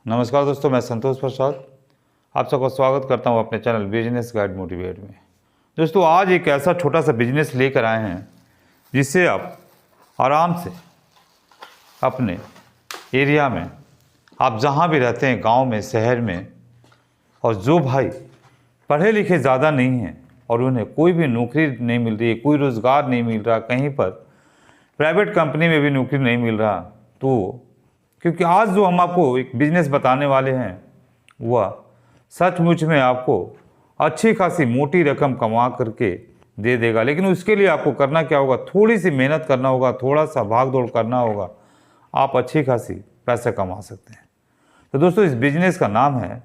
नमस्कार दोस्तों, मैं संतोष प्रसाद आप सबका स्वागत करता हूं अपने चैनल बिजनेस गाइड मोटिवेट में। दोस्तों, आज एक ऐसा छोटा सा बिजनेस लेकर आए हैं जिससे आप आराम से अपने एरिया में, आप जहां भी रहते हैं, गांव में, शहर में, और जो भाई पढ़े लिखे ज़्यादा नहीं हैं और उन्हें कोई भी नौकरी नहीं मिल रही है, कोई रोज़गार नहीं मिल रहा, कहीं पर प्राइवेट कंपनी में भी नौकरी नहीं मिल रहा, तो क्योंकि आज जो हम आपको एक बिज़नेस बताने वाले हैं वह सचमुच में आपको अच्छी खासी मोटी रकम कमा करके दे देगा। लेकिन उसके लिए आपको करना क्या होगा, थोड़ी सी मेहनत करना होगा, थोड़ा सा भाग दौड़ करना होगा, आप अच्छी खासी पैसे कमा सकते हैं। तो दोस्तों, इस बिज़नेस का नाम है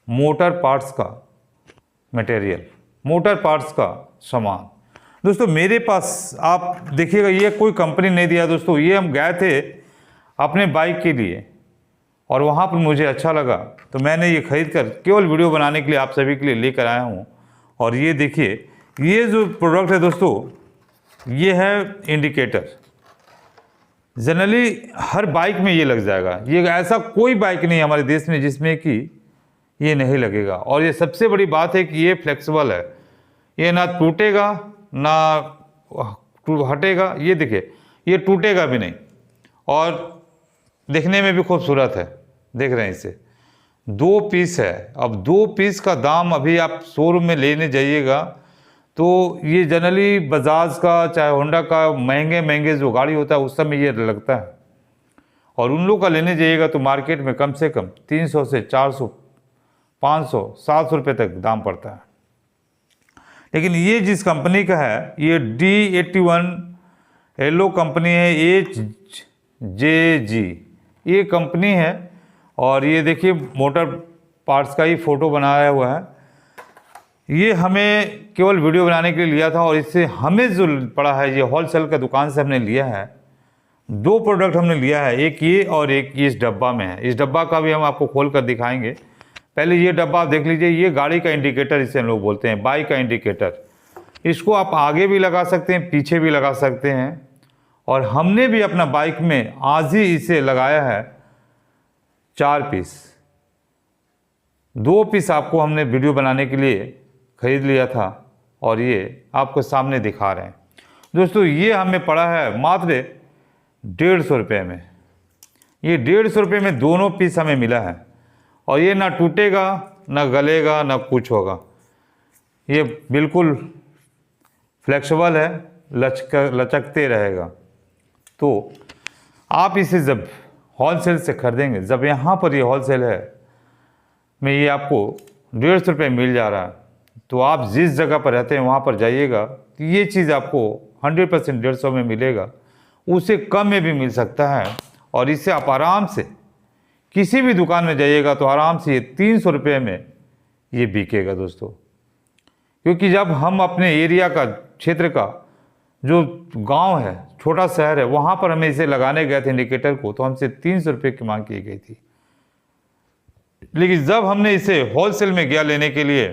मोटर पार्ट्स का मटेरियल, मोटर पार्ट्स का सामान। दोस्तों, मेरे पास आप देखिएगा, ये कोई कंपनी नहीं दिया दोस्तों, ये हम गए थे अपने बाइक के लिए और वहाँ पर मुझे अच्छा लगा तो मैंने ये ख़रीद कर केवल वीडियो बनाने के लिए आप सभी के लिए लेकर आया हूँ। और ये देखिए, ये जो प्रोडक्ट है दोस्तों, ये है इंडिकेटर। जनरली हर बाइक में ये लग जाएगा, ये ऐसा कोई बाइक नहीं हमारे देश में जिसमें कि ये नहीं लगेगा। और ये सबसे बड़ी बात है कि ये फ्लेक्सिबल है, ये ना टूटेगा ना हटेगा। ये देखिए, ये टूटेगा भी नहीं और देखने में भी खूबसूरत है। देख रहे हैं, इसे 2 पीस है। अब 2 पीस का दाम अभी आप शोरूम में लेने जाइएगा तो ये जनरली बजाज का चाहे होंडा का महंगे जो गाड़ी होता है उस समय ये लगता है, और उन लोग का लेने जाइएगा तो मार्केट में कम से कम 300 से 400 500 700 रुपये तक दाम पड़ता है। लेकिन ये जिस कंपनी का है, ये D81 येलो कंपनी है, HJG ये कंपनी है। और ये देखिए, मोटर पार्ट्स का ही फ़ोटो बनाया हुआ है। ये हमें केवल वीडियो बनाने के लिए लिया था और इससे हमें जो पड़ा है, ये होलसेल का दुकान से हमने लिया है। 2 प्रोडक्ट हमने लिया है, एक ये और एक ये इस डब्बा में है। इस डब्बा का भी हम आपको खोल कर दिखाएंगे। पहले ये डब्बा आप देख लीजिए, ये गाड़ी का इंडिकेटर इसे हम लोग बोलते हैं, बाइक का इंडिकेटर। इसको आप आगे भी लगा सकते हैं, पीछे भी लगा सकते हैं। और हमने भी अपना बाइक में आज ही इसे लगाया है 4 पीस। 2 पीस आपको हमने वीडियो बनाने के लिए ख़रीद लिया था और ये आपको सामने दिखा रहे हैं। दोस्तों, ये हमें पड़ा है मात्र 150 रुपये में। ये 150 रुपये में दोनों पीस हमें मिला है और ये ना टूटेगा, ना गलेगा, ना कुछ होगा। ये बिल्कुल फ्लेक्सिबल है, लचकते रहेगा। तो आप इसे जब होलसेल से खरीदेंगे, जब यहाँ पर ये होलसेल है में ये आपको 150 रुपये मिल जा रहा है, तो आप जिस जगह पर रहते हैं वहाँ पर जाइएगा तो ये चीज़ आपको 100% 150 में मिलेगा, उससे कम में भी मिल सकता है। और इससे आप आराम से किसी भी दुकान में जाइएगा तो आराम से ये 300 रुपये में ये बिकेगा दोस्तों। क्योंकि जब हम अपने एरिया का, क्षेत्र का जो गांव है, छोटा शहर है, वहाँ पर हमें इसे लगाने गए थे इंडिकेटर को, तो हमसे 300 रुपये की मांग की गई थी। लेकिन जब हमने इसे होलसेल में गया लेने के लिए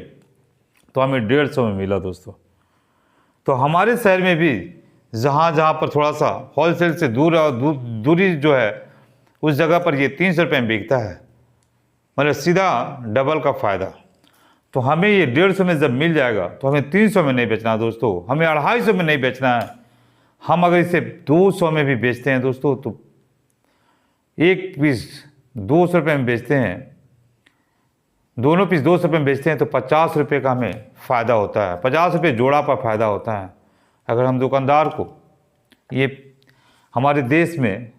तो हमें 150 में मिला दोस्तों। तो हमारे शहर में भी जहाँ पर थोड़ा सा होलसेल से दूरी जो है, उस जगह पर ये 300 रुपये में बिकता है, मतलब सीधा डबल का फ़ायदा। तो हमें ये 150 में जब मिल जाएगा तो हमें 300 में नहीं बेचना दोस्तों, हमें 250 में नहीं बेचना है। हम अगर इसे 200 में भी बेचते हैं दोस्तों, तो एक पीस 200 रुपये में बेचते हैं, दोनों पीस 200 रुपये में बेचते हैं तो 50 रुपये का हमें फ़ायदा होता है। 50 रुपये जोड़ा पर फ़ायदा होता है। अगर हम दुकानदार को ये हमारे देश में,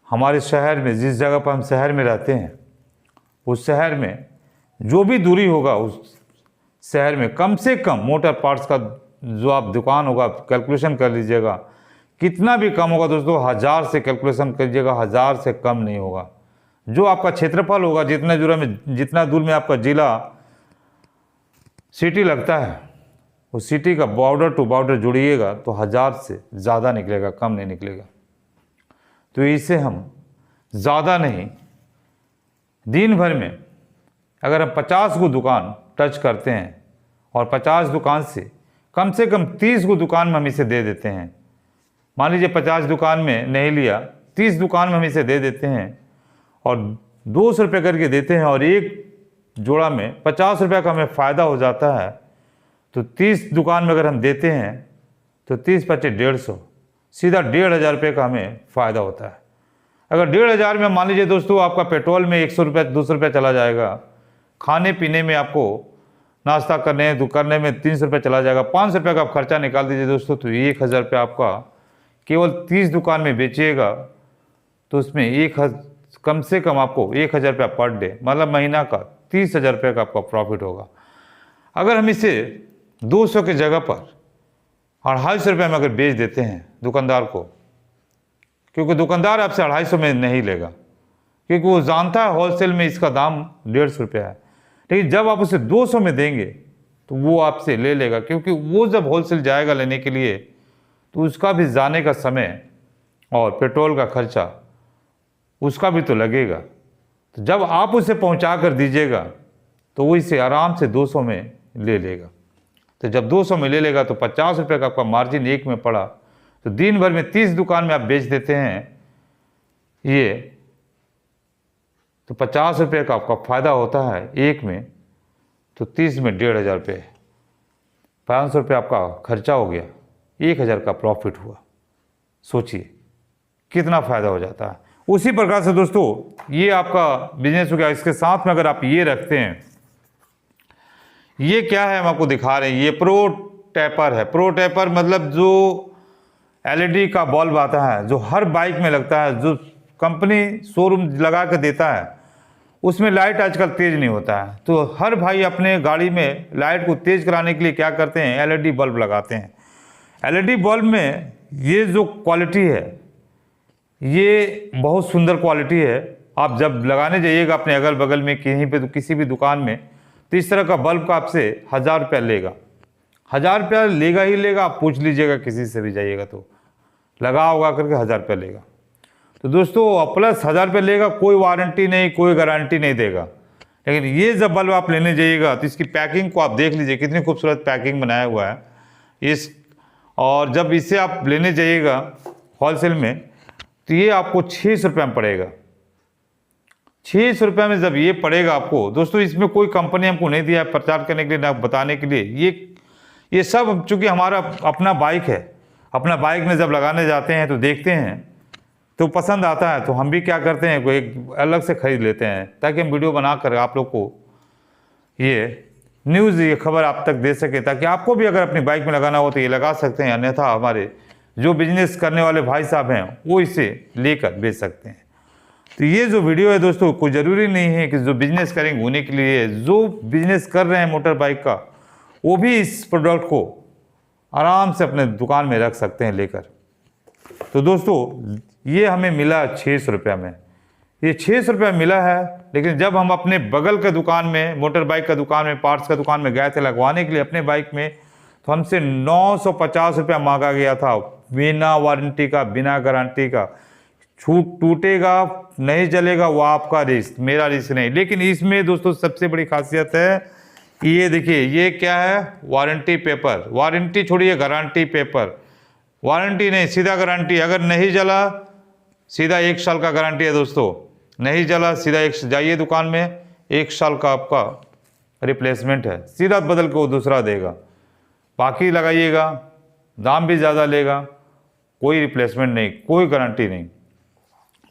हमारे शहर में, जिस जगह पर हम शहर में रहते हैं, उस शहर में जो भी दूरी होगा, उस शहर में कम से कम मोटर पार्ट्स का जो आप दुकान होगा, कैलकुलेशन कर लीजिएगा, कितना भी कम होगा दोस्तों, 1000 से कैलकुलेशन कीजिएगा, 1000 से कम नहीं होगा। जो आपका क्षेत्रफल होगा, जितना दूर में आपका ज़िला, सिटी लगता है, उस सिटी का बॉर्डर टू बॉर्डर जुड़िएगा तो 1000 से ज़्यादा निकलेगा, कम नहीं निकलेगा। तो इसे हम ज़्यादा नहीं, दिन भर में अगर हम 50 को दुकान टच करते हैं और 50 दुकान से कम 30 को दुकान में हम इसे दे देते हैं, मान लीजिए 50 दुकान में नहीं लिया, 30 दुकान में हम इसे दे देते हैं और 200 रुपये करके देते हैं और एक जोड़ा में 50 रुपये का हमें फ़ायदा हो जाता है। तो 30 दुकान में अगर हम देते हैं तो 30 पच्चीस 150, सीधा 1500 रुपये का हमें फ़ायदा होता है। अगर 1500 में मान लीजिए दोस्तों आपका पेट्रोल में 100 रुपये 200 रुपये चला जाएगा, खाने पीने में आपको नाश्ता करने में 300 रुपये चला जाएगा, 500 रुपये का आप खर्चा निकाल दीजिए दोस्तों, तो 1000 रुपये आपका केवल 30 दुकान में बेचिएगा तो उसमें कम से कम आपको 1000 रुपये पर डे, मतलब महीना का 30,000 रुपये का आपका प्रॉफिट होगा। अगर हम इसे 200 की जगह पर 250 रुपये में अगर बेच देते हैं दुकानदार को, क्योंकि दुकानदार आपसे 250 में नहीं लेगा, क्योंकि वो जानता है होलसेल में इसका दाम 150 रुपये है। लेकिन जब आप उसे 200 में देंगे तो वो आपसे ले लेगा, क्योंकि वो जब होलसेल जाएगा लेने के लिए तो उसका भी जाने का समय और पेट्रोल का खर्चा उसका भी तो लगेगा। तो जब आप उसे पहुंचा कर दीजिएगा तो वो इसे आराम से 200 में ले लेगा। तो जब 200 में ले लेगा तो 50 रुपये का आपका मार्जिन एक में पड़ा, तो दिन भर में 30 दुकान में आप बेच देते हैं ये, तो 50 रुपये का आपका फ़ायदा होता है एक में, तो 30 में 1500 रुपये, 500 रुपये आपका खर्चा हो गया, 1000 का प्रॉफिट हुआ। सोचिए कितना फ़ायदा हो जाता है। उसी प्रकार से दोस्तों ये आपका बिजनेस हो गया। इसके साथ में अगर आप ये रखते हैं, ये क्या है हम आपको दिखा रहे हैं, ये प्रो टैपर है। प्रो टैपर मतलब जो एलईडी का बल्ब आता है जो हर बाइक में लगता है, जो कंपनी शोरूम लगा कर देता है, उसमें लाइट आजकल तेज़ नहीं होता है। तो हर भाई अपने गाड़ी में लाइट को तेज़ कराने के लिए क्या करते हैं, एलईडी बल्ब लगाते हैं। एलईडी बल्ब में ये जो क्वालिटी है ये बहुत सुंदर क्वालिटी है। आप जब लगाने जाइएगा अपने अगल बगल में कहीं पे तो किसी भी दुकान में, तो इस तरह का बल्ब का आपसे 1000 रुपया लेगा, 1000 रुपया लेगा ही लेगा। आप पूछ लीजिएगा किसी से भी जाइएगा तो लगा होगा करके 1000 रुपया लेगा। तो दोस्तों प्लस 1000 रुपये लेगा, कोई वारंटी नहीं, कोई गारंटी नहीं देगा। लेकिन ये जब बल्ब आप लेने जाइएगा तो इसकी पैकिंग को आप देख लीजिए, कितनी खूबसूरत पैकिंग बनाया हुआ है इस। और जब इसे आप लेने जाइएगा होलसेल में तो ये आपको 600 रुपये में पड़ेगा। 600 रुपये में जब ये पड़ेगा आपको दोस्तों, इसमें कोई कंपनी हमको नहीं दिया है प्रचार करने के लिए ना बताने के लिए। ये सब चूँकि हमारा अपना बाइक है, अपना बाइक में जब लगाने जाते हैं तो देखते हैं तो पसंद आता है, तो हम भी क्या करते हैं कोई एक अलग से ख़रीद लेते हैं ताकि हम वीडियो बना कर आप लोग को ये न्यूज़, ये खबर आप तक दे सके, ताकि आपको भी अगर अपनी बाइक में लगाना हो तो ये लगा सकते हैं। अन्यथा हमारे जो बिजनेस करने वाले भाई साहब हैं वो इसे लेकर बेच सकते हैं। तो ये जो वीडियो है दोस्तों, कोई ज़रूरी नहीं है कि जो बिजनेस करेंगे उन्हीं के लिए, जो बिजनेस कर रहे हैं मोटर बाइक का वो भी इस प्रोडक्ट को आराम से अपने दुकान में रख सकते हैं लेकर। तो दोस्तों ये हमें मिला 600 रुपये में, ये 600 रुपये मिला है। लेकिन जब हम अपने बगल के दुकान में, मोटर बाइक का दुकान में, पार्ट्स का दुकान में गए थे लगवाने के लिए अपने बाइक में, तो हमसे 950 रुपया मांगा गया था, बिना वारंटी का, बिना गारंटी का। टूटेगा नहीं चलेगा वो आपका रिस्क, मेरा रिस्क नहीं। लेकिन इसमें दोस्तों सबसे बड़ी खासियत है, ये देखिए ये क्या है, वारंटी पेपर। वारंटी छोड़िए, गारंटी पेपर। वारंटी नहीं, सीधा गारंटी। अगर नहीं जला सीधा 1 साल का गारंटी है दोस्तों, नहीं जला सीधा जाइए दुकान में 1 साल का आपका रिप्लेसमेंट है, सीधा बदल के वो दूसरा देगा। बाकी लगाइएगा, दाम भी ज़्यादा लेगा, कोई रिप्लेसमेंट नहीं, कोई गारंटी नहीं।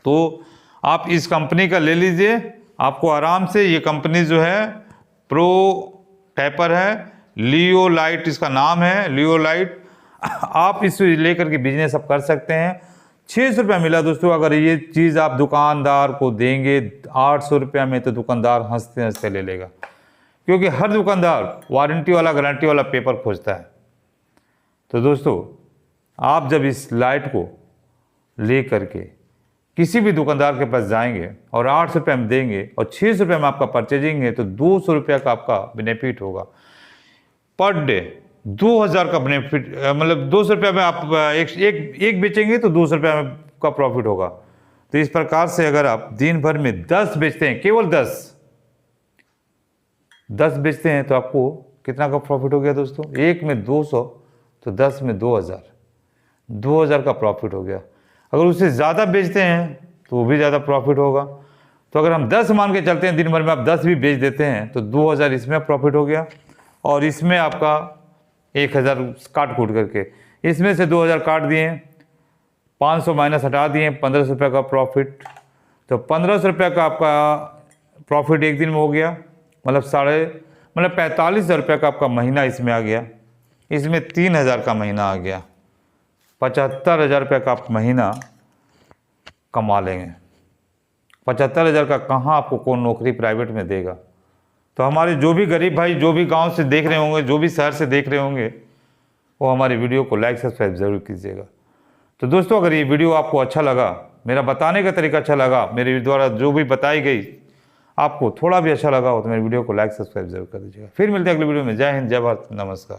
तो आप इस कंपनी का ले लीजिए, आपको आराम से। ये कंपनी जो है प्रो टैपर है, लियोलाइट इसका नाम है, लियोलाइट। आप इसे लेकर के बिजनेस आप कर सकते हैं। 600 रुपया मिला दोस्तों। अगर ये चीज़ आप दुकानदार को देंगे 800 रुपया में तो दुकानदार हंसते हंसते ले लेगा, क्योंकि हर दुकानदार वारंटी वाला गारंटी वाला पेपर खोजता है। तो दोस्तों आप जब इस लाइट को ले करके किसी भी दुकानदार के पास जाएंगे और 800 रुपये में देंगे और 600 रुपये में आपका परचेजिंग है, तो 200 रुपये का आपका बेनिफिट होगा पर डे। 2000 का बेनिफिट, मतलब 200 रुपये में आप एक बेचेंगे तो 200 रुपये में का प्रॉफिट होगा। तो इस प्रकार से अगर आप दिन भर में 10 बेचते हैं, केवल 10 बेचते हैं, तो आपको कितना का प्रॉफिट हो गया दोस्तों? एक में 200 तो 10 में 2000 का प्रॉफिट हो गया। अगर उससे ज़्यादा बेचते हैं तो वो भी ज़्यादा प्रॉफिट होगा। तो अगर हम 10 मान के चलते हैं, दिन भर में आप 10 भी बेच देते हैं तो 2000 इसमें प्रॉफिट हो गया, और इसमें आपका 1000 काट कूट करके इसमें से 2000 काट दिए, 500 माइनस हटा दिए, 1500 रुपये का प्रॉफिट। तो 1500 रुपये का आपका प्रॉफिट एक दिन में हो गया, मतलब 45,000 रुपये का आपका महीना इसमें आ गया। इसमें 3000 का महीना आ गया, 75,000 रुपये का आप महीना कमा लेंगे। 75,000 का कहाँ आपको कौन नौकरी प्राइवेट में देगा। तो हमारे जो भी गरीब भाई, जो भी गांव से देख रहे होंगे, जो भी शहर से देख रहे होंगे, वो हमारे वीडियो को लाइक सब्सक्राइब ज़रूर कीजिएगा। तो दोस्तों, अगर ये वीडियो आपको अच्छा लगा, मेरा बताने का तरीका अच्छा लगा, मेरे द्वारा जो भी बताई गई आपको थोड़ा भी अच्छा लगा हो, तो मेरे वीडियो को लाइक सब्सक्राइब जरूर कर दीजिएगा। फिर मिलते हैं अगले वीडियो में। जय हिंद, जय भारत, नमस्कार।